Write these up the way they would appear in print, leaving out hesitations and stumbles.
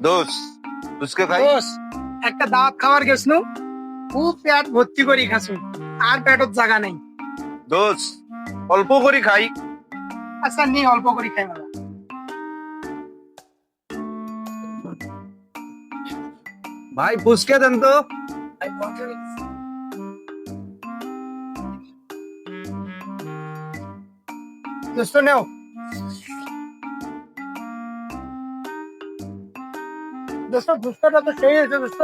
দোষ ফুচকা খাই। দোষ একটা দাওয়াত খাবার গেছনু, খুব পেট ভর্তি করি খাসু, আর পেটত জায়গা নেই। দোষ অল্প করে খাই। আচ্ছা নি অল্প করি খাই বাবা। ভাই ফুচকা দেন তো। দোস্ত নেও। দোস্ত ফুচকাটা তো সেই হয়েছে দোস্ত।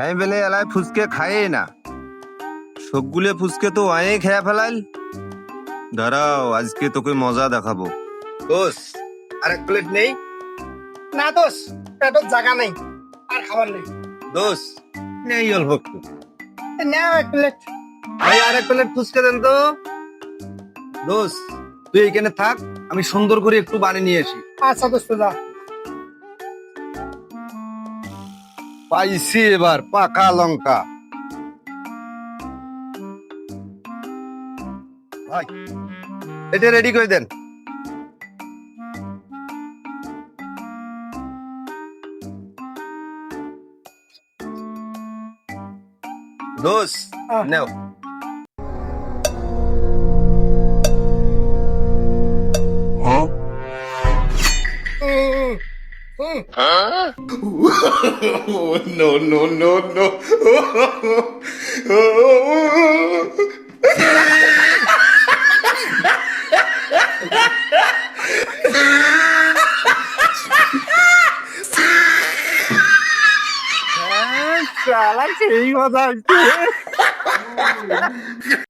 আমি বেলে এলাই ফুচকে খাই না, সবগুলো ফুচকে তো আয়ে খেয়া ফেলাইল। দাঁড়াও আজকে তোকে মজা দেখাবো। দোষ আর এক প্লেট নেই? না দোষ, পেটত জায়গা নেই, আর খাবার নেই। দোষ নেই অল্প একটু। নেও এক প্লেট। ভাই আর এক প্লেট ফুচকা দেন তো। দোষ তুই এখানে থাক, আমি সুন্দর করে একটু বানিয়ে নিয়ে আসি। আচ্ছা দোস্ত যা। পাইছি এবার পাকা লঙ্কা। ভাই এটা রেডি করে দেন। দোষ নেও। No, no, no, no. শালা সেই মজা হইছে।